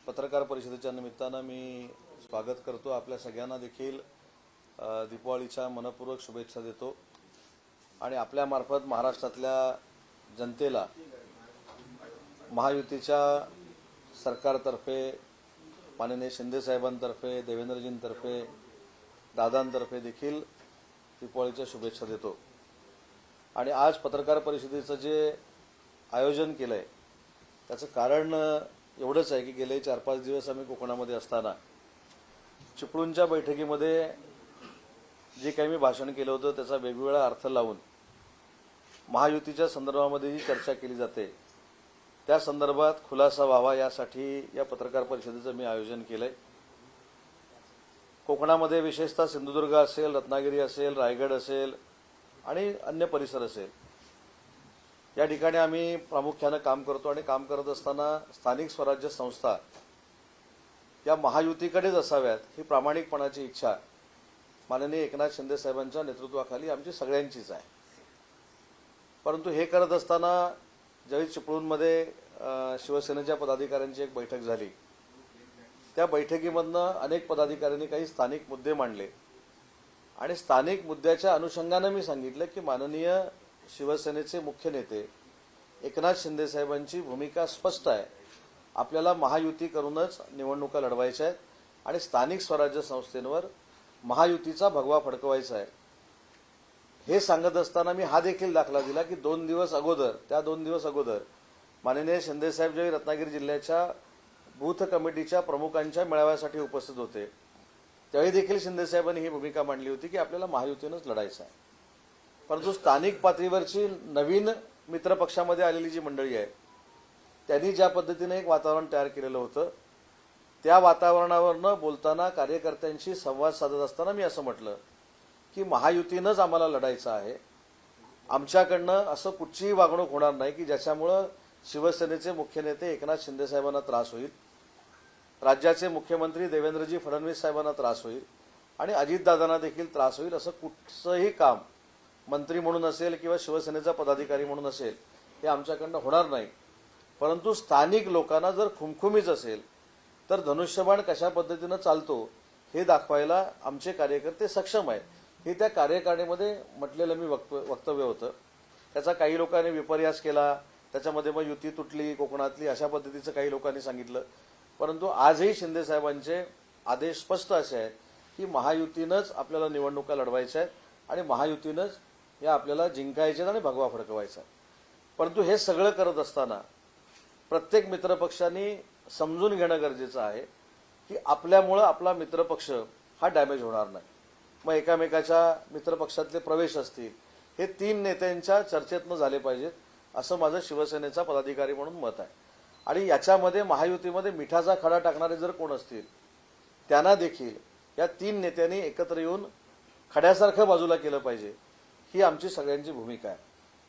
पत्रकार परिषदेच्या निमित्तानं मी स्वागत करतो। आपल्या सगळ्यांना देखील दीपावलीच्या मनपूर्वक शुभेच्छा देतो आणि आपल्या मार्फत महाराष्ट्रातल्या जनतेला महायुतीच्या सरकारतर्फे माननीय शिंदे साहेबांतर्फे देवेंद्रजींतर्फे दादांतर्फे देखील दीपावलीच्या शुभेच्छा देतो। आणि आज पत्रकार परिषदेचं जे आयोजन केलंय त्याचं कारण एवढंच आहे की गेले 4-5 दिवस आम्ही कोकणामध्ये असताना चिपळूणच्या बैठकीमध्ये जे काही मी भाषण केलं होतं त्याचा वेगवेगळा अर्थ लावून महायुतीच्या संदर्भामध्ये जी चर्चा केली जाते त्या संदर्भात खुलासा व्हावा यासाठी या पत्रकार परिषदेचं मी आयोजन केलंय। कोकणामध्ये विशेषतः सिंधुदुर्ग असेल, रत्नागिरी असेल, रायगड असेल आणि अन्य परिसर असेल या ठिकाणी आम्ही प्रामुख्याने काम करतो आणि काम करत असताना स्थानिक स्वराज्य संस्था या महायुतीकडेच असाव्यात ही प्रामाणिकपणाची इच्छा माननीय एकनाथ शिंदे साहेबांच्या नेतृत्वाखाली आमची सगळ्यांचीच आहे। परंतु हे करत असताना ज्यावेळी चिपळूणमध्ये शिवसेनेच्या पदाधिकाऱ्यांची एक बैठक झाली त्या बैठकीमधनं अनेक पदाधिकाऱ्यांनी काही स्थानिक मुद्दे मांडले आणि स्थानिक मुद्द्याच्या अनुषंगाने मी सांगितलं की माननीय शिवसेनेचे मुख्य नेते एकनाथ शिंदे साहेबांची भूमिका स्पष्ट आहे। आपल्याला महायुती करूनच निवडणुका लढवायच्या आहेत आणि स्थानिक स्वराज्य संस्थेवर महायुतीचा भगवा फडकवायचा आहे। हे सांगत असताना मी हा देखील दाखला दिला की 2 दिवस अगोदर माननीय शिंदे साहेब ज्यावेळी रत्नागिरी जिल्ह्याच्या बूथ कमिटीच्या प्रमुखांच्या मेळाव्यासाठी उपस्थित होते त्यावेळी देखील शिंदे साहेबांनी ही भूमिका मांडली होती की आपल्याला महायुतीनंच लढायचं आहे। परंतु स्थानिक पातळीवरची नवीन मित्रपक्षामध्ये आलेली जी मंडळी आहे त्यांनी ज्या पद्धतीने एक वातावरण तयार केलेलं होतं त्या वातावरणावर न बोलताना कार्यकर्त्यांशी संवाद साधत असताना मी असं म्हटलं की महायुतीनंच आम्हाला लढायचं आहे। आमच्याकडनं असं कुठचीही वागणूक होणार नाही की ज्याच्यामुळं शिवसेनेचे मुख्य नेते एकनाथ शिंदे साहेबांना त्रास होईल, राज्याचे मुख्यमंत्री देवेंद्रजी फडणवीस साहेबांना त्रास होईल आणि अजितदादांना देखील त्रास होईल असं कुठचंही काम मंत्री म्हणून असेल किंवा शिवसेनेचा पदाधिकारी म्हणून असेल हे आमच्याकडनं होणार नाही। परंतु स्थानिक लोकांना जर खुमखुमीच असेल तर धनुष्यबाण कशा पद्धतीनं चालतो हे दाखवायला आमचे कार्यकर्ते सक्षम आहेत हे त्या कार्यकारिणीमध्ये म्हटलेलं मी वक्तव्य होतं। त्याचा काही लोकांनी विपर्यास केला, त्याच्यामध्ये मग युती तुटली कोकणातली अशा पद्धतीचं काही लोकांनी सांगितलं। परंतु आजही शिंदे साहेबांचे आदेश स्पष्ट असे आहेत की महायुतीनंच आपल्याला निवडणुका लढवायच्या आहेत आणि महायुतीनंच या आपल्याला जिंकायचे आणि भगवा फडकवायचा। परंतु हे सगळं करत असताना प्रत्येक मित्रपक्षांनी समजून घेणं गरजेचं आहे की आपल्यामुळं आपला मित्रपक्ष हा डॅमेज होणार नाही। मग एकामेकाच्या मित्रपक्षातले प्रवेश असतील हे 3 नेत्यांच्या चर्चेतनं झाले पाहिजेत असं माझं शिवसेनेचा पदाधिकारी म्हणून मत आहे। आणि याच्यामध्ये महायुतीमध्ये मिठाचा खडा टाकणारे जर कोण असतील त्यांना देखील या 3 नेत्यांनी एकत्र येऊन खड्यासारखं बाजूला केलं पाहिजे ही आमची सगळ्यांची भूमिका आहे।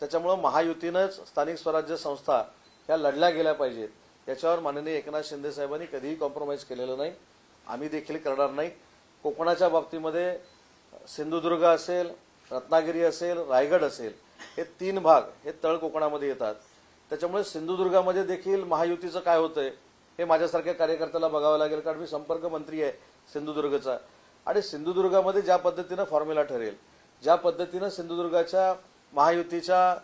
त्याच्यामुळे महायुतीनंच स्थानिक स्वराज्य संस्था ह्या लढल्या गेल्या पाहिजेत याच्यावर माननीय एकनाथ शिंदे साहेबांनी कधीही कॉम्प्रोमाइज केलेलं नाही, आम्ही देखील करणार नाही। कोकणाच्या बाबतीमध्ये सिंधुदुर्ग असेल, रत्नागिरी असेल, रायगड असेल हे 3 भाग हे तळ कोकणामध्ये येतात। त्याच्यामुळे सिंधुदुर्गामध्ये देखील महायुतीचं काय होतंय हे माझ्यासारख्या कार्यकर्त्याला बघावं लागेल कारण मी संपर्क मंत्री आहे सिंधुदुर्गचा। आणि सिंधुदुर्गामध्ये ज्या पद्धतीनं फॉर्म्युला ठरेल, ज्या पद्धतीनं सिंधुदुर्गाच्या महायुतीच्या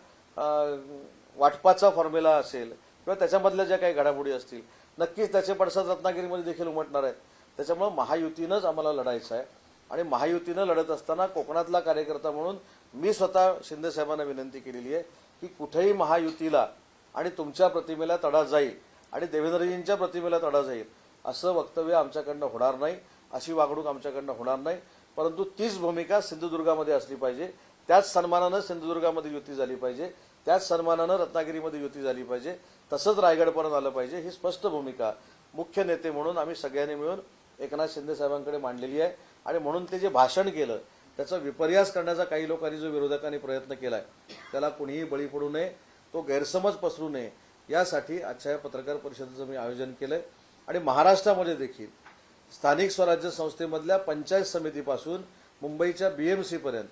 वाटपाचा फॉर्म्युला असेल किंवा त्याच्यामधल्या ज्या काही घडामोडी असतील नक्कीच त्याचे पडसाद रत्नागिरीमध्ये देखील उमटणार आहेत। त्याच्यामुळे महायुतीनंच आम्हाला लढायचं आहे आणि महायुतीनं लढत असताना कोकणातला कार्यकर्ता म्हणून मी स्वतः शिंदे साहेबांना विनंती केलेली आहे की कुठेही महायुतीला आणि तुमच्या प्रतिमेला तडा जाईल आणि देवेंद्रजींच्या प्रतिमेला तडा जाईल असं वक्तव्य आमच्याकडनं होणार नाही, अशी वागणूक आमच्याकडनं होणार नाही। परंतु तीच भूमिका सिंधुदुर्गामध्ये असली पाहिजे, त्याच सन्मानानं सिंधुदुर्गामध्ये युती झाली पाहिजे, त्याच सन्मानानं रत्नागिरीमध्ये युती झाली पाहिजे, तसंच रायगडपर्यंत आलं पाहिजे ही स्पष्ट भूमिका मुख्य नेते म्हणून आम्ही सगळ्यांनी मिळून एकनाथ शिंदे साहेबांकडे मांडलेली आहे। आणि म्हणून ते जे भाषण केलं त्याचा विपर्यास करण्याचा काही लोकांनी जो विरोधकांनी प्रयत्न केलाय त्याला कुणीही बळी पडू नये, तो गैरसमज पसरू नये यासाठी आजच्या पत्रकार परिषदेचं मी आयोजन केलंय। आणि महाराष्ट्रामध्ये देखील स्थानिक स्वराज्य संस्थेमधल्या पंचायत समितीपासून मुंबईच्या BMC पर्यंत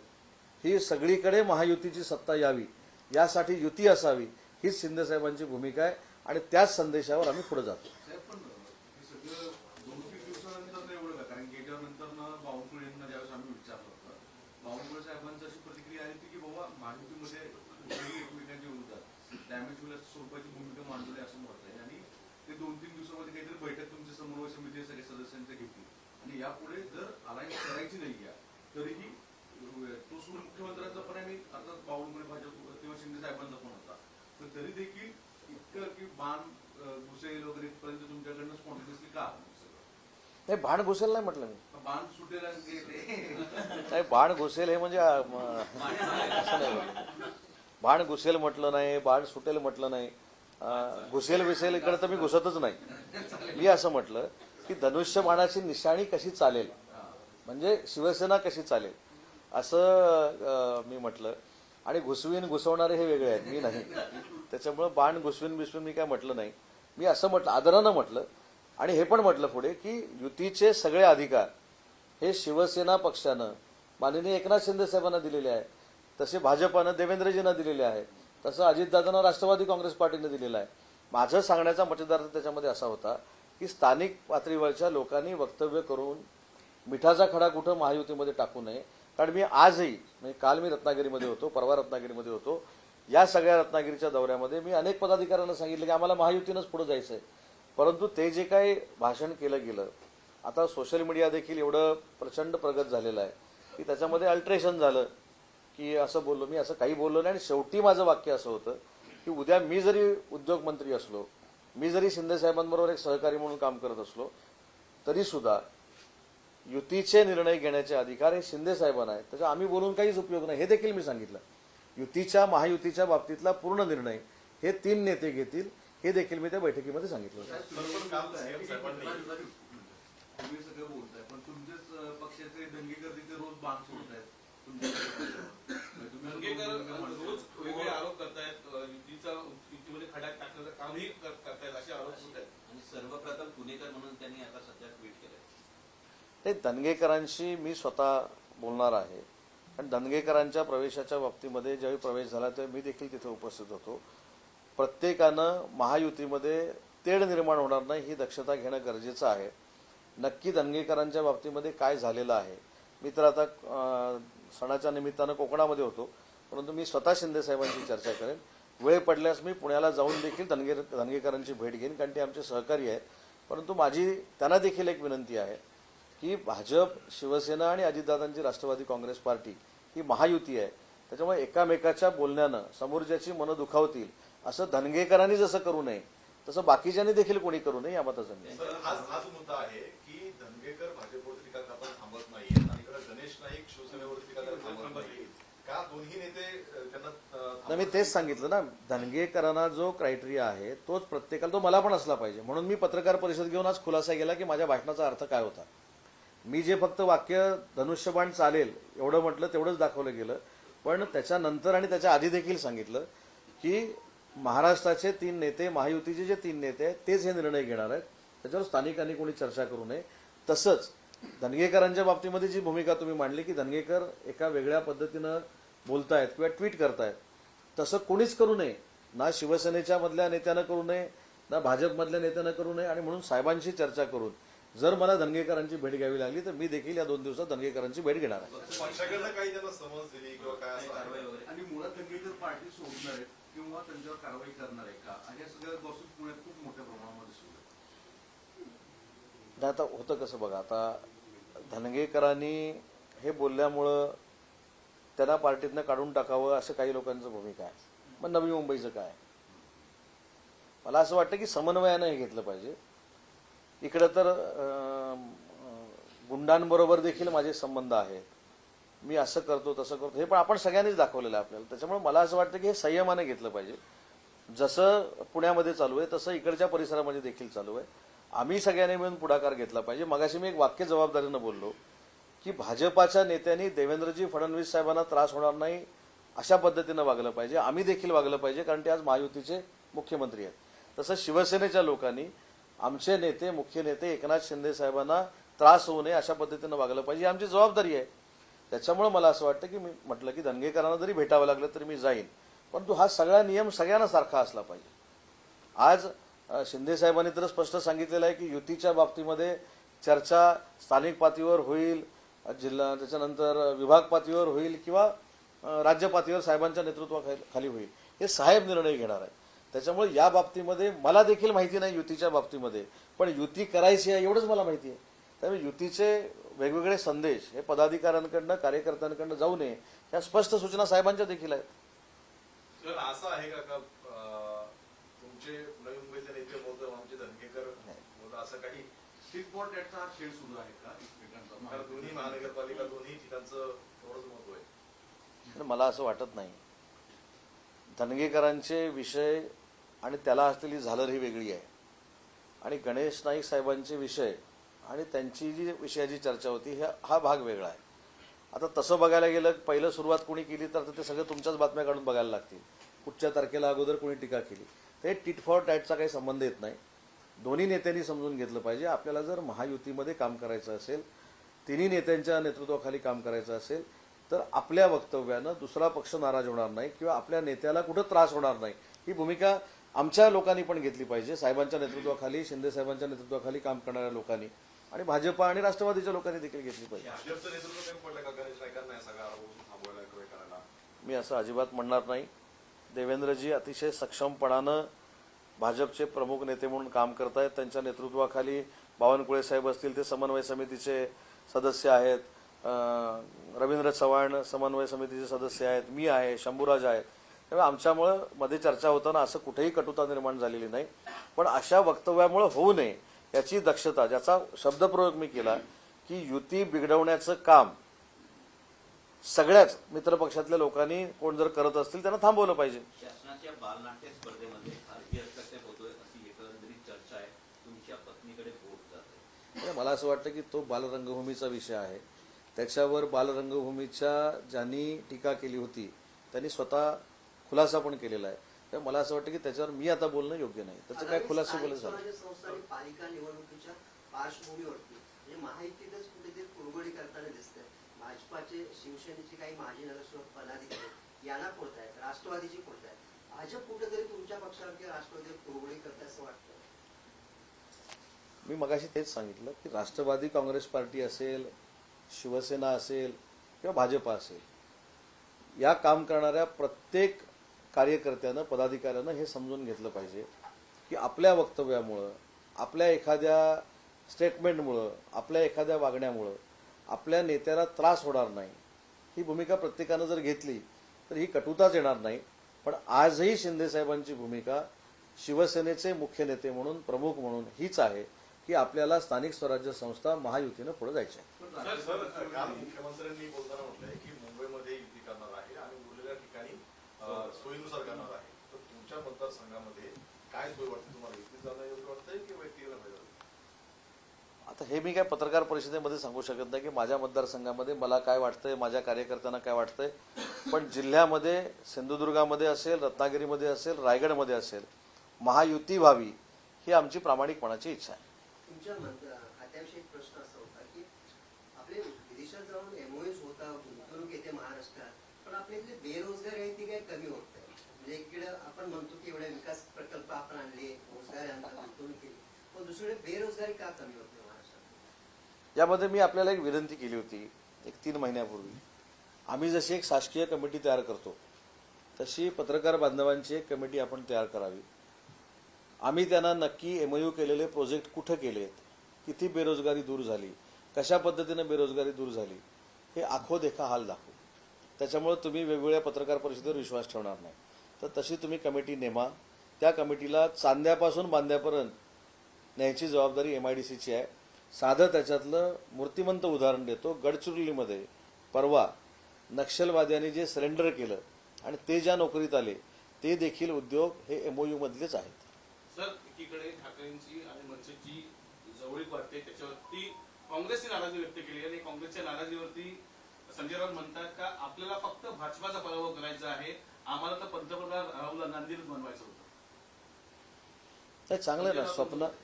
ही सगळीकडे महायुतीची सत्ता यावी यासाठी युती असावी हीच शिंदे साहेबांची भूमिका आहे आणि त्याच संदेशावर आम्ही पुढे जातो। 2-3 दिवसानंतर एवढं का, कारण गेल्यानंतर बावनकुळेंना ज्यावेळेस आम्ही विचारलं होतं, बावनकुळे साहेबांची अशी प्रतिक्रिया आली होती की बाबा महायुतीमध्ये एकमेकांच्या विरोधात डॅमेज होईल स्वरूपाची भूमिका मांडली असं मत आहे. आणि ते 2-3 दिवसामध्ये काहीतरी बैठक तुमच्या समन्वय समिती सगळ्या सदस्यांच्या घेतली आणि यापुढे जर अलायन्स करायची नाही तरीही तो सूर मुख्यमंत्र्यांचा पण आणि आता बावनकुळे भाजप किंवा शिंदे साहेबांचा पण होता, पण तरी देखील इतकं की बाण घुसेल वगैरे इथपर्यंत तुमच्याकडनं स्पॉन्टेनियसली का? नाही, बाण घुसेल नाही म्हटलं मी. बाण सुटेल नाही, बाण घुसेल हे म्हणजे असं नाही. बाण घुसेल म्हटलं नाही, बाण सुटेल म्हटलं नाही, घुसेल विसेल इकडे तर मी घुसतच नाही. मी असं म्हटलं की धनुष्यबाणाची निशाणी कशी चालेल, म्हणजे शिवसेना कशी चालेल असं मी म्हटलं. आणि घुसवीन घुसवणारे हे वेगळे आहेत, मी नाही. त्याच्यामुळे बाण घुसवीन बिसवीन मी काय म्हटलं नाही. मी असं म्हटलं, आदरानं म्हटलं आणि हे पण म्हटलं पुढे की युतीचे सगळे अधिकार हे शिवसेना पक्षानं माननीय एकनाथ शिंदे साहेबांना दिलेले आहे, तसे भाजपानं देवेंद्रजींना दिलेले आहे, तसं अजितदादांना राष्ट्रवादी काँग्रेस पार्टीनं दिलेलं आहे. माझं सांगण्याचा मतदार त्याच्यामध्ये असा होता की स्थानिक पातळीवरच्या लोकांनी वक्तव्य करून मिठाचा खडा कुठं महायुतीमध्ये टाकू नये. कारण मी आजही, म्हणजे काल मी रत्नागिरीमध्ये होतो, परवा रत्नागिरीमध्ये होतो, या सगळ्या रत्नागिरीच्या दौऱ्यामध्ये मी अनेक पदाधिकाऱ्यांना सांगितलं की आम्हाला महायुतीनंच पुढे जायचं आहे. परंतु ते जे काही भाषण केलं गेलं, आता सोशल मीडिया देखील एवढं प्रचंड प्रगत झालेलं आहे की त्याच्यामध्ये अल्ट्रेशन झालं की असं बोललो, मी असं काही बोललो नाही. आणि शेवटी माझं वाक्य असं होतं की उद्या मी जरी उद्योगमंत्री असलो, मी जरी शिंदे साहेबांबरोबर एक सहकारी म्हणून काम करत असलो, तरी सुद्धा युतीचे निर्णय घेण्याचे अधिकार हे शिंदे साहेबांना आहेत. त्याचा आम्ही बोलून काहीच उपयोग नाही, हे देखील मी सांगितलं. युतीच्या महायुतीच्या बाबतीतला पूर्ण निर्णय हे 3 नेते घेतील, हे देखील मी त्या बैठकीमध्ये सांगितलं. तुम्ही सगळं बोलताय, पण तुमच्याच पक्षाचे दंगेकर तिथे रोज बाण सोडतायत. दंगेकर रोज वेगळे आरोप करतायत, युतीमध्ये खड्यात टाकण्याचं कामही करतायत असे आरोप होत आहेत. आणि सर्वप्रथम पुणेकर म्हणून त्यांनी आता सध्या ट्विट केलंय. ते दंगेकरांशी मी स्वतः बोलणार आहे. आणि दंगेकरांच्या प्रवेशाच्या बाबतीमध्ये ज्यावेळी प्रवेश झाला तेव्हा मी देखील तिथे उपस्थित होतो. प्रत्येकानं महायुतीमध्ये तेढ निर्माण होणार नाही ही दक्षता घेणं गरजेचं आहे. नक्की दंगेकरांच्या बाबतीमध्ये काय झालेलं आहे, मी तर आता सणाच्या निमित्तानं कोकणामध्ये होतो, परंतु मी स्वतः शिंदे साहेबांची चर्चा करेन. वेळ पडल्यास मी पुण्याला जाऊन देखील दंगेकरांची भेट घेईन, कारण ते आमचे सहकारी आहेत. परंतु माझी त्यांना देखील एक विनंती आहे की भाजप, शिवसेना आणि अजितदादांची राष्ट्रवादी काँग्रेस पार्टी ही महायुती आहे. त्याच्यामुळे एकामेकाच्या बोलण्यानं समोरच्याची मनं दुखावतील असं धनगेकरांनी जसं करू नये, तसं बाकीच्यांनी देखील कोणी करू नये, या मताचा मी. हाच मुद्दा आहे की धनगेकर भाजपवरती टीका करताना थांबत नाहीये आणि इकडे गणेश नाईक शिवसेनेवरती टीका करताना थांबत नाहीये. का दोन्ही नेते त्यांना? मी तेच सांगितलं ना, धनगेकरांना जो क्रायटेरिया आहे तोच प्रत्येकाला, तो मला पण असला पाहिजे. म्हणून मी पत्रकार परिषद घेऊन आज खुलासा केला की माझ्या भाषणाचा अर्थ काय होता. मी जे फक्त वाक्य धनुष्यबाण चालेल एवढं म्हटलं तेवढंच दाखवलं गेलं, पण त्याच्यानंतर आणि त्याच्या आधी देखील सांगितलं की महाराष्ट्राचे 3 नेते, महायुतीचे जे 3 नेते आहेत तेच हे निर्णय घेणार आहेत, त्याच्यावर स्थानिकांनी कोणी चर्चा करू नये. तसंच धनगेकरांच्या बाबतीमध्ये जी भूमिका तुम्ही मांडली की धनगेकर एका वेगळ्या पद्धतीनं बोलतायत किंवा ट्विट करतायत, तसं कोणीच करू नये. ना शिवसेनेच्या मधल्या नेत्यानं करू नये, ना भाजपमधल्या नेत्यानं करू नये. आणि म्हणून साहेबांशी चर्चा करून जर मला धनगेकरांची भेट घ्यावी लागली तर मी देखील या 2 दिवसात धनगेकरांची भेट घेणार आहे. पक्षाकडनं काही त्यांना समज दिली किंवा काय असं कारवाई वगैरे? आणि मुळात दंगेकर पार्टी सोडणार आहेत किंवा त्यांच्यावर कारवाई करणार आहे का, आणि या सगळ्या गॉसिप पुण्यात खूप मोठ्या प्रमाणामध्ये सुरू आहे. आता होतं कसं बघा, आता धनगेकरांनी हे बोलल्यामुळं त्यांना पार्टीतनं काढून टाकावं असं काही लोकांचं भूमिका आहे. मग नवी मुंबईचं काय? मला असं वाटतं की समन्वयानं हे घेतलं पाहिजे. इकडं तर गुंडांबरोबर देखील माझे संबंध आहेत, मी असं करतो तसं करतो, हे पण आपण सगळ्यांनीच दाखवलेलं आहे आपल्याला. त्याच्यामुळे मला असं वाटतं की हे संयमाने घेतलं पाहिजे. जसं पुण्यामध्ये चालू आहे तसं इकडच्या परिसरामध्ये देखील चालू आहे. आम्ही सगळ्यांनी मिळून पुढाकार घेतला पाहिजे. मगाशी मी एक वाक्य जबाबदारीनं बोललो की भाजपाच्या नेत्यांनी देवेंद्रजी फडणवीस साहेबांना त्रास होणार नाही अशा पद्धतीनं वागलं पाहिजे. आम्ही देखील वागलं पाहिजे, कारण ते आज महायुतीचे मुख्यमंत्री आहेत. तसं शिवसेनेच्या लोकांनी आमचे नेते, मुख्य नेते एकनाथ शिंदे साहेबांना त्रास होऊ नये अशा पद्धतीनं वागलं पाहिजे, ही आमची जबाबदारी आहे. त्याच्यामुळे मला असं वाटतं की मी म्हटलं की धनगेकरांना जरी भेटावं लागलं तरी मी जाईन, परंतु हा सगळा नियम सगळ्यांना सारखा असला पाहिजे. आज शिंदे साहेबांनी तर स्पष्ट सांगितलेलं आहे की युतीच्या बाबतीमध्ये चर्चा स्थानिक पातळीवर होईल, जिल्हा त्याच्यानंतर विभाग पातळीवर होईल किंवा राज्य पातळीवर साहेबांच्या नेतृत्वाखाली होईल. हे साहेब निर्णय घेणार आहेत. त्याच्यामुळे या बाबतीमध्ये मला देखील माहिती नाही युतीच्या बाबतीमध्ये, पण युती करायची आहे एवढंच मला माहिती आहे. त्यामुळे युतीचे वेगवेगळे संदेश हे पदाधिकाऱ्यांकडनं कार्यकर्त्यांकडनं जाऊ नये या स्पष्ट सूचना साहेबांच्या देखील आहेत. सर असं आहे का तुमचे नवी मुंबईतले नेते बोलतो आमचे धनगेकर बोलतो असं काही स्टिक फॉर टॅटचा हा खेळ सुरू आहे का एकमेकांचा? कारण दोन्ही महानगरपालिका दोन्ही ठिकाणचं थोडंच महत्व आहे. पण मला असं वाटत नाही. धनगेकरांचे विषय आणि त्याला असलेली झालर ही वेगळी आहे, आणि गणेश नाईक साहेबांचे विषय आणि त्यांची जी विषयाची चर्चा होती हा भाग वेगळा आहे. आता तसं बघायला गेलं पहिलं सुरुवात कोणी केली तर ते सगळं तुमच्याच बातम्या काढून बघायला लागतील. कुठच्या तारखेला अगोदर कोणी टीका केली ते टिट फॉर टॅटचा काही संबंध येत नाही. दोन्ही नेत्यांनी समजून घेतलं पाहिजे. आपल्याला जर महायुतीमध्ये काम करायचं असेल, तिन्ही नेत्यांच्या नेतृत्वाखाली काम करायचं असेल, तर आपल्या वक्तव्यानं दुसरा पक्ष नाराज होणार नाही किंवा आपल्या नेत्याला कुठं त्रास होणार नाही ही भूमिका आमच्या लोकांनी पण घेतली पाहिजे. साहेबांच्या नेतृत्वाखाली, शिंदे साहेबांच्या नेतृत्वाखाली काम करणाऱ्या लोकांनी आणि भाजपा आणि राष्ट्रवादीच्या लोकांनी देखील घेतली पाहिजे. भाजपचं नेतृत्व कमी पडलं का गणेश नाईकांना या सगळा आरोप थांबवायला किंवा करायला? मी असं अजिबात म्हणणार नाही. देवेंद्रजी अतिशय सक्षमपणानं भाजपचे प्रमुख नेते म्हणून काम करत आहेत. त्यांच्या नेतृत्वाखाली बावनकुळे साहेब असतील ते समन्वय समितीचे सदस्य आहेत, रवींद्र चव्हाण समन्वय समितीचे सदस्य आहेत, मी आहे, शंभूराज आहेत. त्यामुळे आमच्यामुळं मध्ये चर्चा होताना असं कुठेही कटुता निर्माण झालेली नाही. पण अशा वक्तव्यामुळे होऊ नये याची दक्षता, ज्याचा शब्दप्रयोग मी केला की युती बिघडवण्याचं काम सगळ्याच मित्रपक्षातल्या लोकांनी कोण जर करत असतील त्यांना थांबवलं पाहिजे. शासनाच्या बालनाट्य स्पर्धेमध्ये भारतीय हस्तक्षेप होतोय अशी एकंदरीत चर्चा आहे. तुमच्या पत्नीकडे बोट जाते. मला असं वाटतं की तो बालरंगभूमीचा विषय आहे. त्याच्यावर बालरंगभूमीच्या ज्यांनी टीका केली होती त्यांनी स्वतः खुलासा पण केलेला आहे. तर मला असं वाटतं की त्याच्यावर मी आता बोलणं योग्य नाही. त्याचं काय खुलासा बोलत झालं. स्वराज्य संस्था आणि पालिका निवडणुकीच्या पार्श्वभूमीवरती म्हणजे महायुतीतच कुठेतरी कुरघोडी करताना दिसतंय. भाजपाचे, शिवसेनेचे काही माजी नगरसेवक पदाधिकारी यांना फोडतायत, राष्ट्रवादीची फोडतायत. भाजप कुठेतरी तुमच्या पक्षावर किंवा राष्ट्रवादीवर कुरघोडी करते असं वाटतं? मी मगाशी तेच सांगितलं की राष्ट्रवादी काँग्रेस पार्टी असेल, शिवसेना असेल किंवा भाजपा असेल, या काम करणाऱ्या प्रत्येक कार्यकर्त्यानं, पदाधिकाऱ्यानं हे समजून घेतलं पाहिजे की आपल्या वक्तव्यामुळं, आपल्या एखाद्या स्टेटमेंटमुळं, आपल्या एखाद्या वागण्यामुळं आपल्या नेत्याला त्रास होणार नाही. ही भूमिका प्रत्येकानं जर घेतली तर ही कटुताच येणार नाही. पण आजही शिंदे साहेबांची भूमिका शिवसेनेचे मुख्य नेते म्हणून, प्रमुख म्हणून हीच आहे की आपल्याला स्थानिक स्वराज्य संस्था महायुतीनं पुढे जायचं आहे. सर काल मुख्यमंत्र्यांनी बोलताना म्हटलंय की मुंबईमध्ये युती करणार आहे आणि उरलेल्या ठिकाणी सोयीनुसार करणार आहे. तर तुमच्या मतदारसंघामध्ये काय सोय वाटते तुम्हाला? युती जाणं योग्य वाटतंय की व्यक्तीला पाहिजे? आता हे मी काय पत्रकार परिषदेमध्ये सांगू शकत नाही की माझ्या मतदारसंघामध्ये मला काय वाटतंय, माझ्या कार्यकर्त्यांना काय वाटतंय. पण जिल्ह्यामध्ये, सिंधुदुर्गामध्ये असेल, रत्नागिरीमध्ये असेल, रायगडमध्ये असेल, महायुती व्हावी ही आमची प्रामाणिकपणाची इच्छा आहे. तुमच्या खात्याविषयी एक प्रश्न असा होता की आपले विदेशात जाऊन एमओएस होता, गुंतवणूक येते महाराष्ट्रात, पण आपल्या इथले बेरोजगारी आहे ती काही कमी होत आहे. म्हणजे इकडे आपण म्हणतो की एवढे विकास प्रकल्प आपण आणले, रोजगार आणला, गुंतवणूक केली, पण दुसरीकडे बेरोजगारी का कमी होते महाराष्ट्रात? यामध्ये मी आपल्याला एक विनंती केली होती एक 3 महिन्यापूर्वी. आम्ही जशी एक शासकीय कमिटी तयार करतो तशी पत्रकार बांधवांची एक कमिटी आपण तयार करावी. आम्ही त्यांना नक्की एमओयू केलेले प्रोजेक्ट कुठं केलेत, किती बेरोजगारी दूर झाली, कशा पद्धतीनं बेरोजगारी दूर झाली, हे आखो देखा हाल दाखवू. त्याच्यामुळे तुम्ही वेगवेगळ्या पत्रकार परिषदेवर विश्वास ठेवणार नाही. तर तशी तुम्ही कमिटी नेमा. त्या कमिटीला चांद्यापासून बांद्यापर्यंत न्यायची जबाबदारी MIDCची आहे. साधं त्याच्यातलं मूर्तिमंत उदाहरण देतो. गडचिरोलीमध्ये परवा नक्षलवाद्यांनी जे सरेंडर केलं आणि ते ज्या नोकरीत आले ते देखील उद्योग हे MOU मधलेच आहेत. सर, एकीकडे ठाकरेंची आणि मनसेची जवळीक वाटते, त्याच्यावरती काँग्रेसने नाराजी व्यक्त केली आणि काँग्रेसच्या नाराजीवरती संजय राऊत म्हणतात का आपल्याला फक्त भाजपाचा पराभव करायचा आहे, आम्हाला तर पंतप्रधान राहुल गांधीच बनवायचं होतं. नाही, चांगलं ना.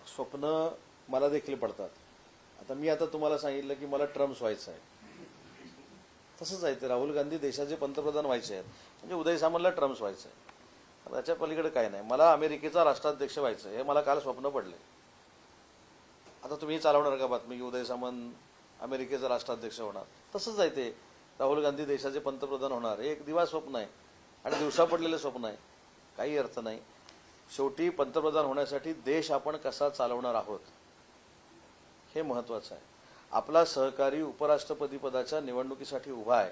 स्वप्न मला देखील पडतात. आता तुम्हाला सांगितलं की मला ट्रम्प व्हायचं आहे. तसंच आहे ते. राहुल गांधी देशाचे पंतप्रधान व्हायचे आहेत म्हणजे उदय सामंतला ट्रम्प व्हायचं आहे. त्याच्या पलीकडे काही नाही. मला अमेरिकेचा राष्ट्राध्यक्ष व्हायचं हे मला काल स्वप्न पडले. आता तुम्ही चालवणार का बातमी की उदय सामंत अमेरिकेचा राष्ट्राध्यक्ष होणार? तसंच आहे ते. राहुल गांधी देशाचे पंतप्रधान होणार हे एक दिवा स्वप्न आहे आणि दिवसा पडलेलं स्वप्न आहे. काही अर्थ नाही. शेवटी पंतप्रधान होण्यासाठी देश आपण कसा चालवणार आहोत हे महत्वाचं आहे. आपला सहकारी उपराष्ट्रपती पदाच्या निवडणुकीसाठी उभा आहे.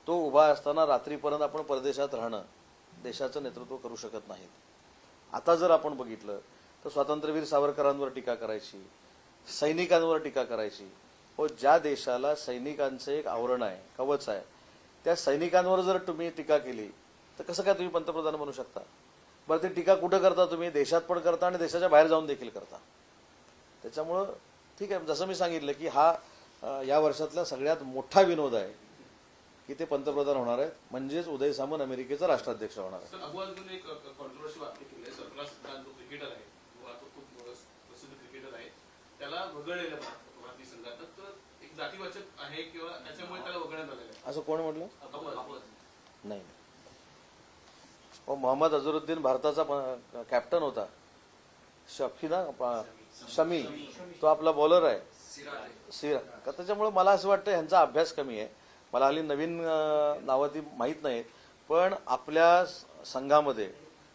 तो उभा असताना रात्रीपर्यंत आपण परदेशात राहणं देशाचं नेतृत्व करू शकत नाहीत. आता जर आपण बघितलं तर स्वातंत्र्यवीर सावरकरांवर टीका करायची, सैनिकांवर टीका करायची. हो, ज्या देशाला सैनिकांचं एक आवरण आहे, कवच आहे, त्या सैनिकांवर जर तुम्ही टीका केली तर कसं काय तुम्ही पंतप्रधान बनू शकता? बरं, ते टीका कुठं करता तुम्ही? देशात पण करता आणि देशाच्या बाहेर जाऊन देखील करता. त्याच्यामुळं ठीक आहे, जसं मी सांगितलं की हा या वर्षातला सगळ्यात मोठा विनोद आहे की ते पंतप्रधान होणार आहेत, म्हणजेच उदय सामंत अमेरिकेचा राष्ट्राध्यक्ष होणार आहे. सर, अबू आझमने एक कॉन्ट्रोवर्सी बातमी केली आहे. सरफराज खान जो क्रिकेटर आहे, तो खूप प्रसिद्ध क्रिकेटर आहे, त्याला वगळलेलं भारतीय संघात. तर एक जातीवाचक आहे किंवा त्याच्यामुळे त्याला वगळण्यात आलेलं आहे. असं कोण म्हटलं? अबू आझम. नाही. मोहम्मद अझरुद्दीन भारताचा कॅप्टन होता. शमी, तो आपला बॉलर आहे. त्याच्यामुळे मला असं वाटतं ह्यांचा अभ्यास कमी आहे. मला हल्ली नवीन नावं ती माहीत नाहीत, पण आपल्या संघामध्ये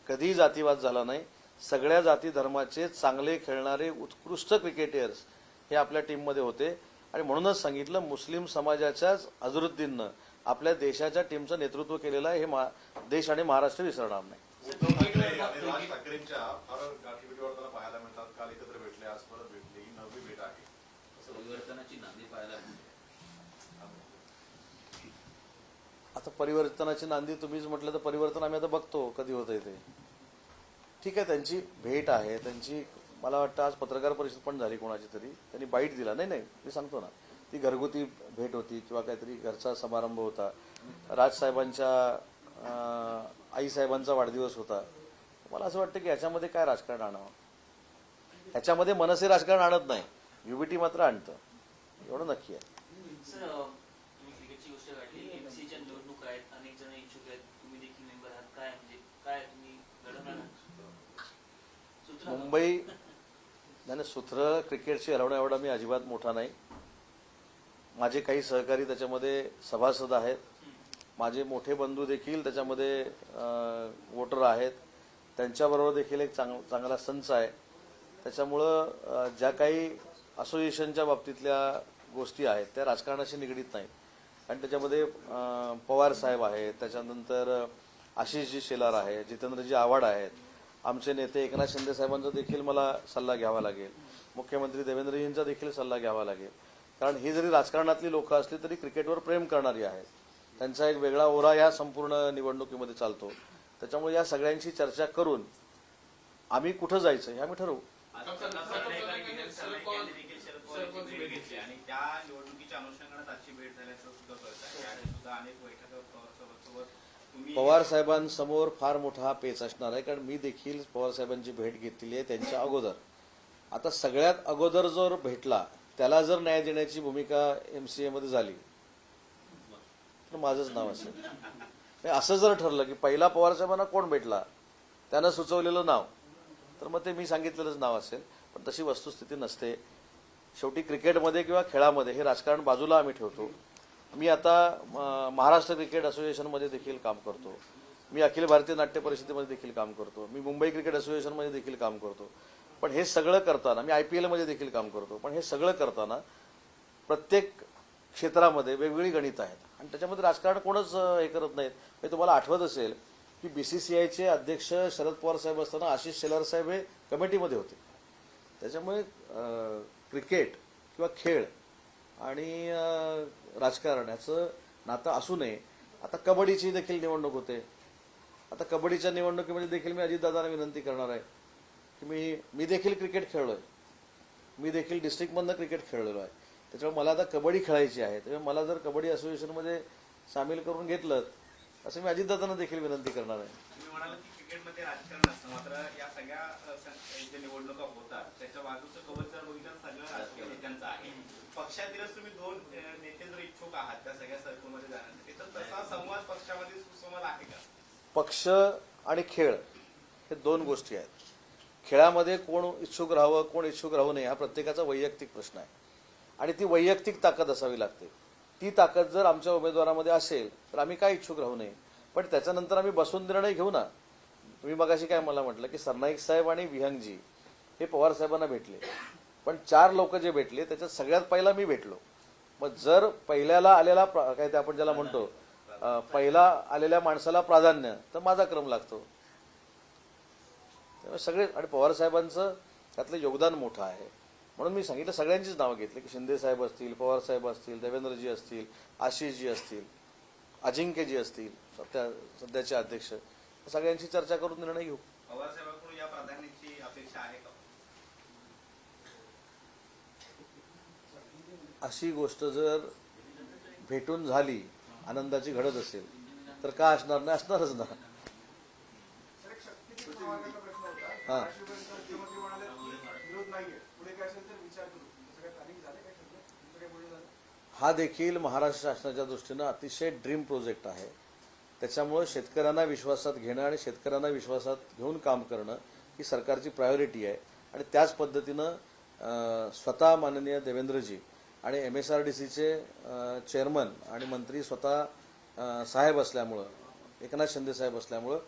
कधीही जातीवाद झाला नाही. सगळ्या जाती धर्माचे चांगले खेळणारे उत्कृष्ट क्रिकेटर्स हे आपल्या टीममध्ये होते आणि म्हणूनच सांगितलं मुस्लिम समाजाच्याच अझरुद्दीननं आपल्या देशाच्या टीमचं नेतृत्व केलेलं आहे. हे देश आणि महाराष्ट्र विसरणार नाही. उद्धव ठाकरे आणि राज ठाकरेंच्या फार गाठीभेटी वाढताना पाहायला मिळतात. काल एकत्र भेटले, आज परत भेटले. ही नवी भेट आहे. परिवर्तनाची नांदी पाहायला मिळते. आता परिवर्तनाची नांदी तुम्हीच म्हटलं तर परिवर्तन आम्ही आता बघतो कधी होतंय ते. ठीक आहे, त्यांची भेट आहे. त्यांची मला वाटतं आज पत्रकार परिषद पण झाली कोणाची तरी, त्यांनी बाईट दिला. नाही, मी सांगतो ना, ती घरगुती भेट होती किंवा काहीतरी घरचा समारंभ होता. राजसाहेबांच्या आईसाहेबांचा वाढदिवस होता. मला असं वाटतं की ह्याच्यामध्ये काय राजकारण आणावं? ह्याच्यामध्ये मनसे राजकारण आणत नाही, युबीटी मात्र आणतं, एवढं नक्की आहे. सर, तुम्ही क्रिकेटची गोष्ट काढली. एमसीच्या निवडणूक आहेत, अनेक जण इच्छुक आहेत, तुम्ही देखील मेंबर आहात. काय म्हणजे काय तुम्ही घडवणार? मुंबई नाही, सूत्र क्रिकेटची हलवणं एवढा मी अजिबात मोठा नाही. माझे काही सहकारी त्याच्यामध्ये सभासद आहेत. माझे मोठे बंधू देखील त्याच्यामध्ये वोटर आहेत. त्यांच्याबरोबर देखील एक चांगला संच आहे. त्याच्यामुळं ज्या काही असोसिएशनच्या बाबतीतल्या गोष्टी आहेत त्या राजकारणाशी निगडीत नाहीत. आणि त्याच्यामध्ये पवार साहेब आहेत, त्याच्यानंतर आशिषजी शेलार आहे, जितेंद्रजी आव्हाड आहेत, आमचे नेते एकनाथ शिंदे साहेबांचा देखील मला सल्ला घ्यावा लागेल, मुख्यमंत्री देवेंद्रजींचा देखील सल्ला घ्यावा लागेल. कारण ही जरी राजकारणातली लोक असली तरी क्रिकेटवर प्रेम करणारी आहेत. त्यांचा एक वेगळा ओरा या संपूर्ण निवडणुकीमध्ये चालतो. त्याच्यामुळे या सगळ्यांशी चर्चा करून आम्ही कुठं जायचं हे आम्ही ठरवू. आणि त्या निवडणुकीच्या अनुषंगाने आजची भेट झाल्याचं सुद्धा कळत आहे. आणि सुद्धा अनेक बैठका पवारसोबत पवार साहेबांसमोर फार मोठा पेच असणार आहे. कारण मी देखील पवार साहेबांची भेट घेतलेली आहे त्यांच्या अगोदर. आता सगळ्यात अगोदर जर भेटला त्याला जर न्याय देण्याची भूमिका MCA मध्ये झाली तर माझंच नाव असेल. असं जर ठरलं की पहिला पवार साहेबांना कोण भेटला त्यानं सुचवलेलं नाव, तर मग ते मी सांगितलेलंच नाव असेल. पण तशी वस्तुस्थिती नसते. शेवटी क्रिकेटमध्ये किंवा खेळामध्ये हे राजकारण बाजूला आम्ही ठेवतो. मी आता महाराष्ट्र क्रिकेट असोसिएशनमध्ये देखील काम करतो. मी अखिल भारतीय नाट्य परिषदेमध्ये देखील काम करतो. मी मुंबई क्रिकेट असोसिएशनमध्ये देखील काम करतो. पण हे सगळं करताना मी IPL मध्ये देखील काम करतो. पण हे सगळं करताना प्रत्येक क्षेत्रामध्ये वेगवेगळी गणित आहेत आणि त्याच्यामध्ये राजकारण कोणच हे करत नाहीत. हे तुम्हाला आठवत असेल की BCCIचे अध्यक्ष शरद पवार साहेब असताना आशिष शेलार साहेब हे कमिटीमध्ये होते. त्याच्यामुळे क्रिकेट किंवा खेळ आणि राजकारण याचं नातं असू नये. आता कबड्डीची देखील निवडणूक होते. आता कबड्डीच्या निवडणुकीमध्ये देखील मी अजितदादांना विनंती करणार आहे की मी देखील क्रिकेट खेळलोय. मी देखील डिस्ट्रिक्टमधनं क्रिकेट खेळलेलो आहे. त्याच्यामुळे मला आता कबड्डी खेळायची आहे. त्यामुळे मला जर कबड्डी असोसिएशनमध्ये सामील करून घेतलं असं मी अजितदादांना देखील विनंती करणार आहे. तुम्ही म्हणाला की क्रिकेटमध्ये राजकारण असतं, मात्र या सगळ्या ज्या निवडणुका होतात त्याच्या बाजूचं कवच जर बघितलं सगळं राजकीय नेत्यांचं आहे. पक्षातीलच तुम्ही दोन नेते जर इच्छुक आहात त्या सगळ्या सर्कलमध्ये जाण्यासाठी, तर तसा संवाद पक्षामध्ये सुसंवाद आहे का? पक्ष आणि खेळ हे दोन गोष्टी आहेत. खेळामध्ये कोण इच्छुक राहावं कोण इच्छुक राहू नये हा प्रत्येकाचा वैयक्तिक प्रश्न आहे आणि ती वैयक्तिक ताकद असावी लागते. ती ताकद जर आमच्या उमेदवारामध्ये असेल तर आम्ही काय इच्छुक राहू नये, पण त्याच्यानंतर आम्ही बसून निर्णय घेऊ ना. तुम्ही मगाशी काय मला म्हटलं की सरनाईक साहेब आणि विहंगजी हे पवार साहेबांना भेटले, पण 4 लोक जे भेटले त्याच्यात सगळ्यात पहिला मी भेटलो. मग जर पहिल्याला आलेला काय ते आपण ज्याला म्हणतो पहिला आलेल्या माणसाला प्राधान्य, तर माझा क्रम लागतो. त्यामुळे सगळे आणि पवार साहेबांचं त्यातलं योगदान मोठं आहे. म्हणून मी सांगितलं सगळ्यांचीच नावं घेतली की शिंदे साहेब असतील, पवार साहेब असतील, देवेंद्रजी असतील, आशिषजी असतील, अजिंक्यजी असतील, सध्याचे अध्यक्ष, सगळ्यांशी चर्चा करून निर्णय घेऊ. पवार साहेबांकडून या प्राधान्याची अपेक्षा आहे का? अशी गोष्ट जर भेटून झाली, आनंदाची घडत असेल तर का असणार नाही, असणारच ना. हा हा देखील महाराष्ट्र शासनाच्या दृष्टीनं अतिशय ड्रीम प्रोजेक्ट आहे. त्याच्यामुळे शेतकऱ्यांना विश्वासात घेणं आणि शेतकऱ्यांना विश्वासात घेऊन काम करणं ही सरकारची प्रायोरिटी आहे. आणि त्याच पद्धतीनं स्वतः माननीय देवेंद्रजी आणि MSRDCचे चेअरमन आणि मंत्री स्वतः साहेब असल्यामुळं, एकनाथ शिंदे साहेब असल्यामुळं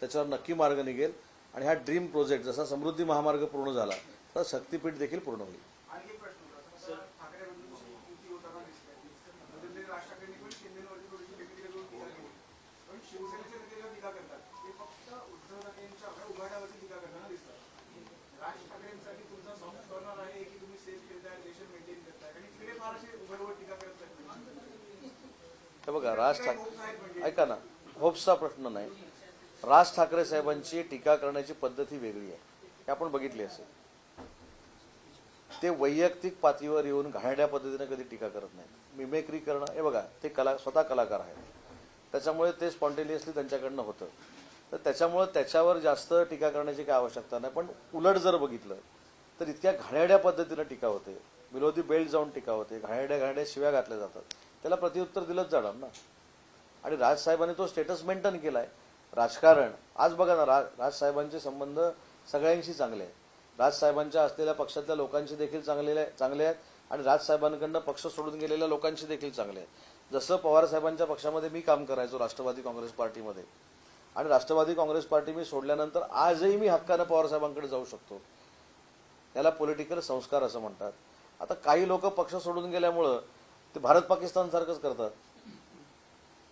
त्याच्यावर नक्की मार्ग निघेल. आणि हा ड्रीम प्रोजेक्ट जसा समृद्धी महामार्ग पूर्ण झाला तर शक्तीपीठ देखील पूर्ण होईल. हे बघा, राज ठाकरे ऐका ना, होप्सचा प्रश्न नाही. राज ठाकरे साहेबांची टीका करण्याची पद्धत ही वेगळी आहे, हे आपण बघितली असेल. ते वैयक्तिक पातळीवर येऊन घाणेरड्या पद्धतीने कधी टीका करत नाहीत. मिमेक्री करणं, हे बघा, ते स्वतः कलाकार आहेत, त्याच्यामुळे ते स्पॉन्टेनियसली त्यांच्याकडनं होतं. तर त्याच्यामुळे त्याच्यावर जास्त टीका करण्याची काय आवश्यकता नाही. पण उलट जर बघितलं तर इतक्या घाणेरड्या पद्धतीनं टीका होते, विरोधी बेल्ट जाऊन टीका होते, घाणेरड्या शिव्या घातल्या जातात, त्याला प्रत्युत्तर दिलंच जाणार ना. आणि राजसाहेबांनी तो स्टेटस मेंटेन केलाय. राजकारण आज बघा ना, राजसाहेबांचे संबंध सगळ्यांशी चांगले आहेत. राजसाहेबांच्या असलेल्या पक्षातल्या लोकांशी देखील चांगले आहेत आणि राजसाहेबांकडनं पक्ष सोडून गेलेल्या लोकांशी देखील चांगले आहेत. जसं पवार साहेबांच्या पक्षामध्ये मी काम करायचो राष्ट्रवादी काँग्रेस पार्टीमध्ये, आणि राष्ट्रवादी काँग्रेस पार्टी मी सोडल्यानंतर आजही मी हक्कानं पवार साहेबांकडे जाऊ शकतो. याला पॉलिटिकल संस्कार असं म्हणतात. आता काही लोक पक्ष सोडून गेल्यामुळं ते भारत पाकिस्तान सारखंच करतात,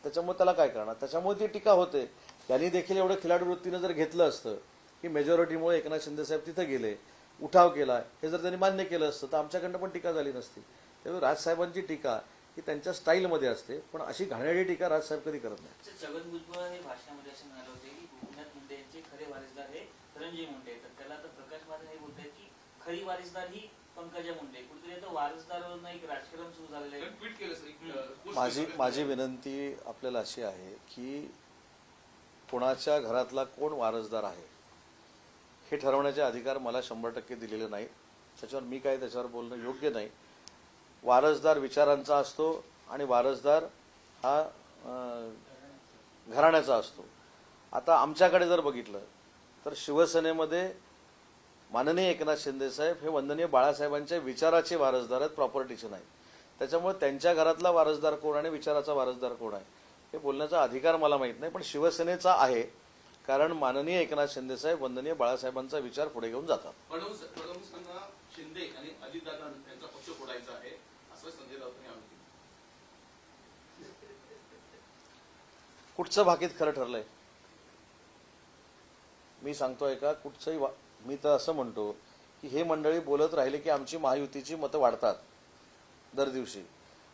त्याच्यामुळे त्याला काय करणार. त्याच्यामुळे ती टीका होते. त्यांनी देखील एवढं खिलाडू वृत्तीनं जर घेतलं असतं की मेजॉरिटीमुळे एकनाथ शिंदे साहेब तिथे गेले, उठाव केला, हे जर त्यांनी मान्य केलं असतं तर आमच्याकडनं पण टीका झाली नसती. त्यामुळे राजसाहेबांची टीका ही त्यांच्या स्टाईलमध्ये असते, पण अशी घाणेरडी टीका राजसाहेब कधी करत नाही. छगन भुजबळ हे भाषणामध्ये असे म्हणाले होते की गोपीनाथ मुंडे यांचे खरे वारसदार हे धनंजय मुंडे, तर त्याला तर प्रकाश महाजन हे बोलतात की खरी वारसदार ही पंकजा मुंडे. कुठेतरी तर वारसदारावरून एक राजकारण सुरू झालेलं आहे. ट्विट केलं सर. माझी विनंती आपल्याला अशी आहे की कोणाच्या घरातला कोण वारसदार आहे हे ठरवण्याचे अधिकार मला 100% दिलेले नाही. त्याच्यावर मी काय त्याच्यावर बोलणं योग्य नाही. वारसदार विचारांचा असतो आणि वारसदार हा घराण्याचा असतो. आता आमच्याकडे जर बघितलं तर शिवसेनेमध्ये माननीय एकनाथ शिंदे साहेब हे वंदनीय बाळासाहेबांच्या विचाराचे वारसदार आहेत, प्रॉपर्टीचे नाही. त्याच्यामुळे त्यांच्या घरातला वारसदार कोण आणि विचाराचा वारसदार कोण आहे हे बोलण्याचा अधिकार मला माहित नाही, पण शिवसेनेचा आहे. कारण माननीय एकनाथ शिंदे साहेब वंदनीय बाळासाहेबांचा विचार पुढे घेऊन जातात. फडणवीसांना शिंदे आणि अजितदादा यांचा पक्ष फोडायचा आहे असं संजय राऊतांनी आरोप केला. कुठचं भाकीत खरं ठरलंय मी सांगतोय का? कुठचंही मी तर असं म्हणतो की हे मंडळी बोलत राहिले की आमची महायुतीची मतं वाढतात दर दिवशी,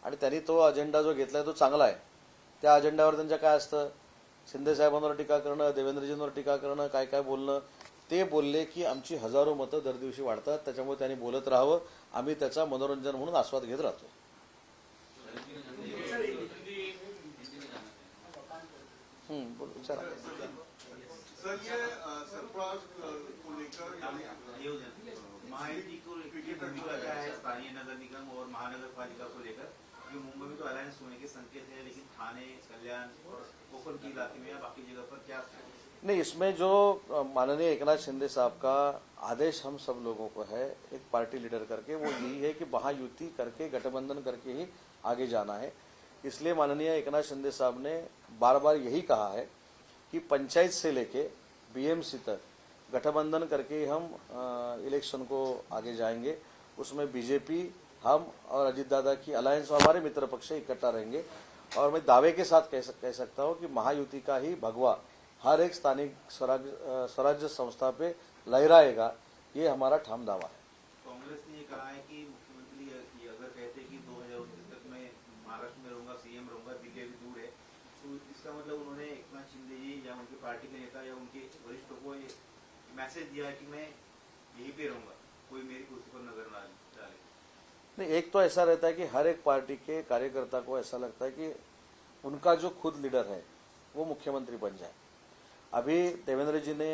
आणि त्यांनी तो अजेंडा जो घेतलाय तो चांगला आहे. त्या अजेंड्यावर त्यांच्या काय असतं, शिंदे साहेबांवर टीका करणं, देवेंद्रजींवर टीका करणं, काय काय बोलणं. ते बोलले की आमची हजारो मतं दर दिवशी वाढतात, त्याच्यामुळे त्यांनी बोलत राहावं, आम्ही त्याचा मनोरंजन म्हणून आस्वाद घेत राहतो. विचारा. महायुति को भूमिका क्या है स्थानीय नगर निगम और महानगर पालिका को लेकर? जो मुंबई में तो अलायंस होने के संकेत है, लेकिन थाने, कल्याण और कोकण के इलाके में या बाकी जगह पर क्या नहीं, इसमें जो माननीय एकनाथ शिंदे साहब का आदेश हम सब लोगों को है एक पार्टी लीडर करके, वो यही है कि महायुति करके गठबंधन करके ही आगे जाना है। इसलिए माननीय एकनाथ शिंदे साहब ने बार बार यही कहा है कि पंचायत से लेके बीएमसी तक गठबंधन करके ही हम इलेक्शन को आगे जाएंगे। उसमें बीजेपी, हम और अजीत दादा की अलायंस और हमारे मित्र पक्ष इकट्ठा रहेंगे। और मैं दावे के साथ कह सकता हूं कि महायुति का ही भगवा हर एक स्थानिक स्वराज्य संस्था पे लहराएगा, ये हमारा ठाम दावा है। कांग्रेस ने ये कहा है कि मुख्यमंत्री अगर कहते कि 2029 तक मैं महाराष्ट्र में रहूंगा, सीएम रहूंगा, दिल्ली अभी दूर है, तो इसका मतलब उन्होंने एकनाथ शिंदे जी या उनके पार्टी के नेता या उनके वरिष्ठों को ये मैसेज दिया है कि मैं यहीं पे रहूंगा, कोई मेरी कुर्सी पर नजर ना डाले। नहीं, एक तो ऐसा रहता है कि हर एक पार्टी के कार्यकर्ता को ऐसा लगता है कि उनका जो खुद लीडर है वो मुख्यमंत्री बन जाए। अभी देवेंद्र जी ने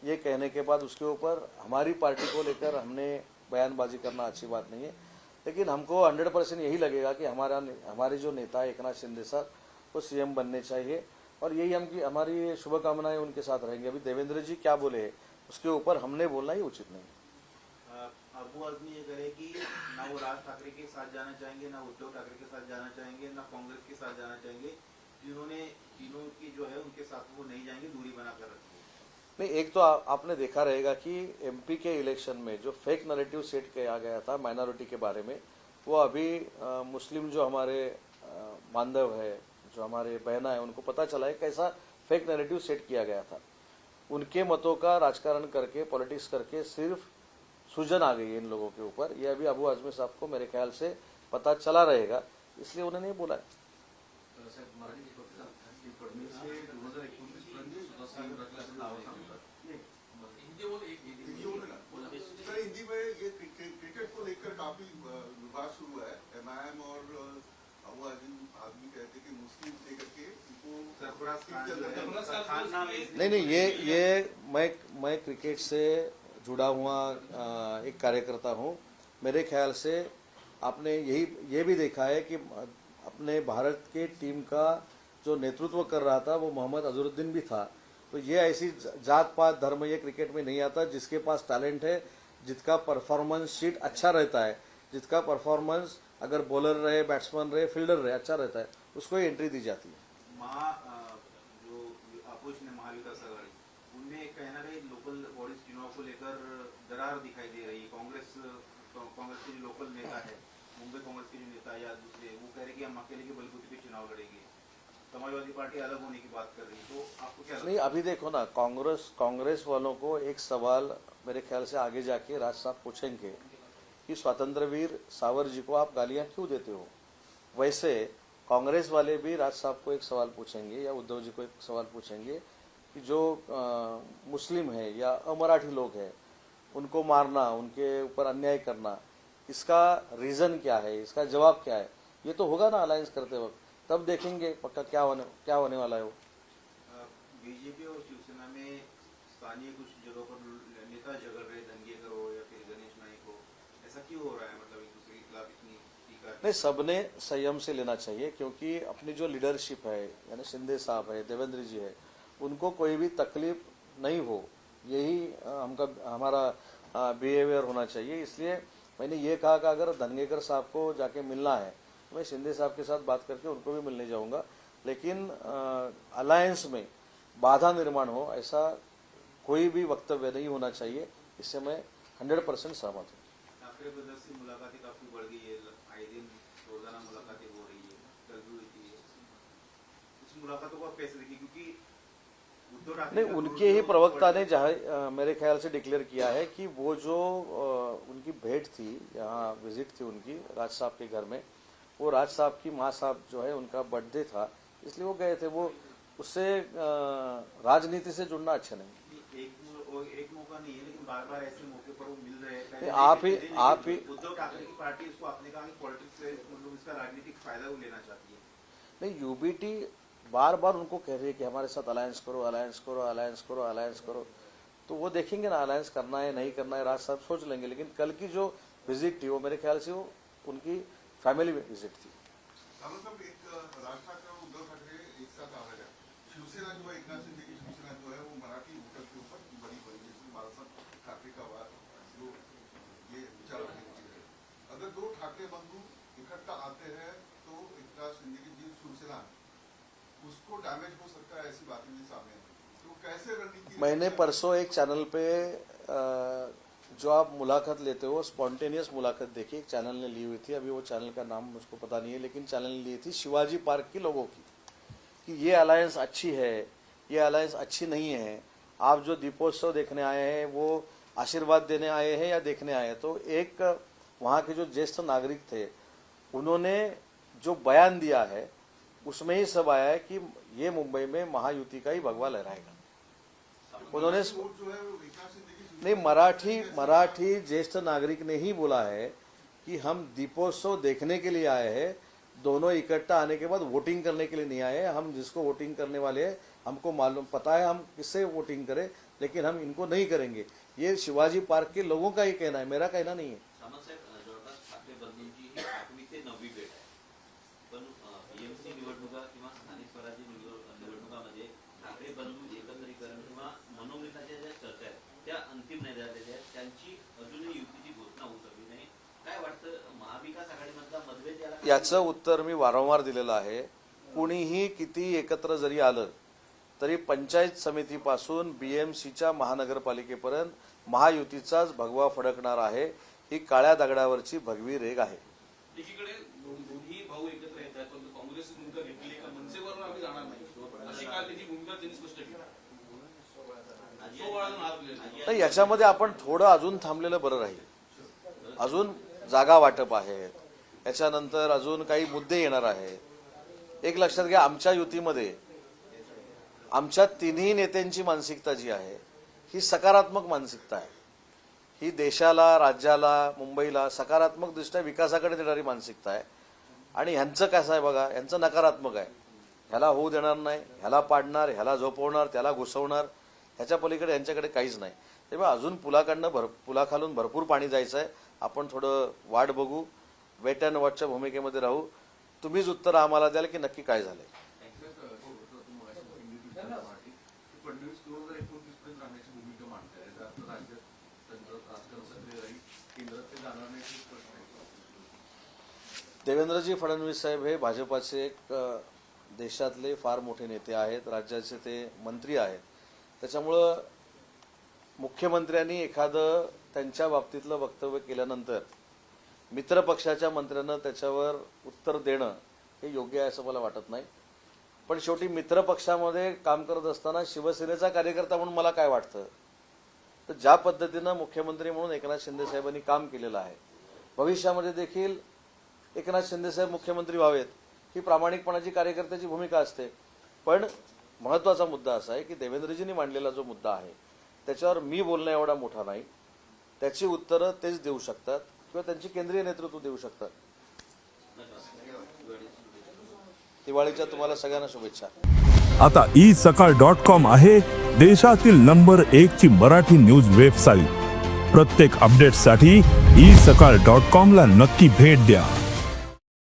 ये कहने के बाद उसके ऊपर हमारी पार्टी को लेकर हमने बयानबाजी करना अच्छी बात नहीं है, लेकिन हमको 100% यही लगेगा कि हमारे जो नेता है एकनाथ शिंदे साहब वो सीएम बनने चाहिए, और यही हमारी शुभकामनाएं उनके साथ रहेंगे। अभी देवेंद्र जी क्या बोले उसके ऊपर हमने बोलना ही उचित नहीं। अबू आजमी ये करे कि ना वो राज ठाकरे के साथ जाना चाहेंगे, ना उद्धव ठाकरे के साथ जाना चाहेंगे, ना कांग्रेस के साथ जाना चाहेंगे। जिन्होंने तीनों की जो है उनके साथ वो नहीं जाएंगे, दूरी बनाकर रखेंगे। नहीं, एक तो आपने देखा रहेगा कि एमपी के इलेक्शन में जो फेक नैरेटिव सेट किया गया था माइनॉरिटी के बारे में, वो अभी मुस्लिम जो हमारे बांधव है, जो हमारे बहना है, उनको पता चला है कैसा फेक नैरेटिव सेट किया गया था। उनके मतों का राजकारण करके, पॉलिटिक्स करके सिर्फ सूजन आ गई है इन लोगों के ऊपर। ये अभी अबू आजमी साहब को मेरे ख्याल से पता चला रहेगा, इसलिए उन्होंने ये बोला है। साहेब, मराठी फक्त सांगतात की फडणवीस हे 2019 पर्यंत सुद्धा सीएम रचल्याचं नाव सांगतात। हिंदी बोल, एक हिंदी बोल ना। सर, हिंदी में ये क्रिकेट को लेकर काफी विवाद शुरू है। एमआईएम और अबू आजमी कहते कि मुस्लिम लेकर के नहीं, ये मैं क्रिकेट से जुड़ा हुआ एक कार्यकर्ता हूं। मेरे ख्याल से आपने ये भी देखा है कि अपने भारत के टीम का जो नेतृत्व कर रहा था वो मोहम्मद अजहरुद्दीन भी था। तो ये ऐसी जात पात धर्म ये क्रिकेट में नहीं आता। जिसके पास टैलेंट है, जिसका परफॉर्मेंस शीट अच्छा रहता है, जिसका परफॉर्मेंस अगर बॉलर रहे, बैट्समैन रहे, फील्डर रहे अच्छा रहता है, उसको ही एंट्री दी जाती है। जो अपोजिशन है महाविकास आघाड़ी, उनमें कहना है लोकल बॉडीज चुनाव को लेकर दरार दिखाई दे रही है। कांग्रेस के जो लोकल नेता है, मुंबई कांग्रेस के जो नेता या दूसरे, वो कह रहे कि हम अकेले के बलबूते पे चुनाव लड़ेंगे। समाजवादी पार्टी अलग होने की बात कर रही है, तो आपको क्या लगता है? नहीं, अभी देखो ना, कांग्रेस वालों को एक सवाल मेरे ख्याल से आगे जाके राज साहब पूछेंगे कि स्वतंत्रवीर सावर जी को आप गालियां क्यों देते हो। वैसे कांग्रेस वाले भी राज साहब को एक सवाल पूछेंगे या उद्धव जी को एक सवाल पूछेंगे कि जो मुस्लिम है या अमराठी लोग हैं उनको मारना, उनके ऊपर अन्याय करना, इसका रीजन क्या है, इसका जवाब क्या है। ये तो होगा ना अलायंस करते वक्त, तब देखेंगे पक्का क्या होने वाला है वो। बीजेपी और शिवसेना में स्थानीय कुछ जगहों पर नेता झगड़ रहे, दंगेकर हो या फिर गणेश नाइक हो, ऐसा क्यों हो रहा है? मतलब एक दूसरे के खिलाफ इतनी टीका। नहीं, सबने संयम से लेना चाहिए, क्योंकि अपनी जो लीडरशिप है, यानी शिंदे साहब है, देवेंद्र जी है, उनको कोई भी तकलीफ नहीं हो, यही हमारा बिहेवियर होना चाहिए। इसलिए मैंने ये कहा कि अगर धनगेकर साहब को जाके मिलना है तो मैं शिंदे साहब के साथ बात करके उनको भी मिलने जाऊंगा, लेकिन अलायंस में बाधा निर्माण हो ऐसा कोई भी वक्तव्य नहीं होना चाहिए। इससे मैं 100% सहमत हूँ। ठाकरे ब्रदर्स की मुलाकातें काफी बढ़ गई है, आए दिन रोजाना मुलाकातें हो रही है, कल भी हुई थी। इस मुलाकातों को आप कैसे देखिए? क्योंकि नहीं, उनके ही प्रवक्ता ने जहाँ मेरे ख्याल से डिक्लेयर किया है कि वो जो उनकी भेंट थी, यहाँ विजिट थी उनकी राज साहब के घर में, वो राज साहब की माँ साहब जो है उनका बर्थडे था, इसलिए वो गए थे। वो उससे राजनीति से जुड़ना अच्छा नहीं। एक मौका नहीं है, लेकिन बार बार ऐसे मौके पर वो मिल रहे हैं। आप ही उद्धव ठाकरे की पार्टी इसको अपने का पॉलिटिक्स से, मतलब इसका राजनीतिक फायदा वो लेना चाहती है। नहीं, यूबीटी बार बार उनको कह रही है कि हमारे साथ अलायंस करो, अलायंस करो, अलायंस करो, अलायंस करो। तो वो देखेंगे ना अलायंस करना है नहीं करना है, राज साहब सोच लेंगे। लेकिन कल की जो विजिट थी वो मेरे ख्याल से वो उनकी फैमिली विजिट थी। एक राज ठाकरे और उद्धव ठाकरे एक साथ आ रहे हैं। शिवसेना जो एकनाथ शिंदे की शिवसेना जो है वो मराठी वोटर के ऊपर बड़ी बड़ी जैसे बाला ठाकरे का वार जो ये विचार रखने की चीज है। अगर दो ठाकरे बंधु इकट्ठा आते हैं तो एकनाथ शिंदे की जो शिवसेना है उसको डैमेज हो सकता है, ऐसी बातें भी सामने है। तो कैसे रणनीति? मैंने परसों एक चैनल पे जो आप मुलाकात लेते हो स्पॉन्टेनियस मुलाकात देखी, एक चैनल ने ली हुई थी, अभी वो चैनल का नाम मुझको पता नहीं है, लेकिन चैनल ने ली थी शिवाजी पार्क के लोगों की कि ये अलायंस अच्छी है, ये अलायंस अच्छी नहीं है, आप जो दीपोत्सव देखने आए हैं वो आशीर्वाद देने आए हैं या देखने आए हैं। तो एक वहाँ के जो ज्येष्ठ नागरिक थे उन्होंने जो बयान दिया है उसमें ही सब आया है कि ये मुंबई में महायुति का ही भगवा लहराएगा। उन्होंने वोट जो है वो एकनाथ शिंदे की नहीं, मराठी ज्येष्ठ नागरिक ने ही बोला है कि हम दीपोत्सव देखने के लिए आए हैं, दोनों इकट्ठा आने के बाद वोटिंग करने के लिए नहीं आए हैं। हम जिसको वोटिंग करने वाले हैं हमको मालूम पता है हम किससे वोटिंग करें, लेकिन हम इनको नहीं करेंगे। ये शिवाजी पार्क के लोगों का ही कहना है, मेरा कहना नहीं है। सामंत साहेब, जवळपास ठाकरे बंधूंची ही 8वी ते 9वी भेट आहे, पण पीएमसी निवडणुका किंवा स्थानिक स्वराज्य निवडणुकामध्ये ठाकरे बंधू एकत्रीकरण किंवा मनोमिताच्या ज्या चर्चा आहेत त्या अंतिम नाही झालेल्या आहेत, त्यांची अजूनही युतीची घोषणा होऊ शकली नाही। काय वाटतं महाविकास आघाडीमधला मतभेद याचं उत्तर मी वारंवार दिलेलं आहे। कुणीही किती एकत्र जरी आलं तरी पंचायत समितीपासून बीएमसीच्या महानगरपालिकेपर्यंत महायुतीचाच भगवा फडकणार आहे, ही काळ्या दगडावरची भगवी रेग आहे। एकीकडे दोन्ही भाऊ एकत्र येतात, पण काँग्रेस भूमिका घेतली का मनसेवर आम्ही जाणार नाही अशी काल त्याची भूमिका त्यांनी स्पष्ट केली। नाही, याच्यामध्ये आपण थोडं अजून थांबलेलं बरं राहील। अजून जागा वाटप आहे, याच्यानंतर अजून काही मुद्दे येणार आहेत। एक लक्षात घ्या, आमच्या युतीमध्ये आमच्या तिन्ही नेत्यांची मानसिकता जी आहे ही सकारात्मक मानसिकता आहे। ही देशाला, राज्याला, मुंबईला सकारात्मक दृष्ट्या विकासाकडे देणारी मानसिकता आहे। आणि ह्यांचं कसं आहे बघा, यांचं नकारात्मक आहे, ह्याला होऊ देणार नाही, ह्याला पाडणार, ह्याला झोपवणार, त्याला घुसवणार, ह्याच्या पलीकडे यांच्याकडे काहीच नाही। तेव्हा अजून पुलाखालून भरपूर पाणी जायचं आहे। आपण थोडं वाट बघू, वेट अँड वॉचच्या भूमिकेमध्ये राहू। तुम्हीच उत्तर आम्हाला द्याल की नक्की काय झालंय। फडणवीस 2029 पर्यंत राहण्याची भूमिका मांडताय, राज्यात त्यांचं राजकारण सक्रिय राहील, केंद्रात ते जाणार नाही असा प्रश्न आहे। देवेंद्रजी फडणवीस साहेब हे भाजपाचे एक देशातले फार मोठे नेते आहेत, राज्याचे ते मंत्री आहेत। त्याच्यामुळं मुख्यमंत्र्यांनी एखादं त्यांच्या बाबतीतलं वक्तव्य केल्यानंतर मित्रपक्षाच्या मंत्र्यांना त्याच्यावर उत्तर देणं हे योग्य आहे असं मला वाटत नाही। पण शेवटी मित्रपक्षामध्ये काम करत असताना शिवसेनेचा कार्यकर्ता म्हणून मला काय वाटतं, तर ज्या पद्धतीनं मुख्यमंत्री म्हणून एकनाथ शिंदे साहेबांनी काम केलेलं आहे, भविष्यामध्ये देखील एकनाथ शिंदे साहेब मुख्यमंत्री व्हावेत ही प्रामाणिकपणाची कार्यकर्त्याची भूमिका असते। पण महत्त्वाचा मुद्दा असा आहे की देवेंद्रजींनी मांडलेला जो मुद्दा आहे त्याच्यावर मी बोलणं एवढा मोठा नाही, त्याची उत्तरं तेच देऊ शकतात किंवा त्यांची केंद्रीय नेतृत्व देऊ शकतात। दिवाळीच्या तुम्हाला सगळ्यांना शुभेच्छा। आता isakal.com आहे देशातील नंबर 1 ची मराठी न्यूज वेबसाईट। प्रत्येक अपडेटसाठी isakal.com ला नक्की भेट द्या।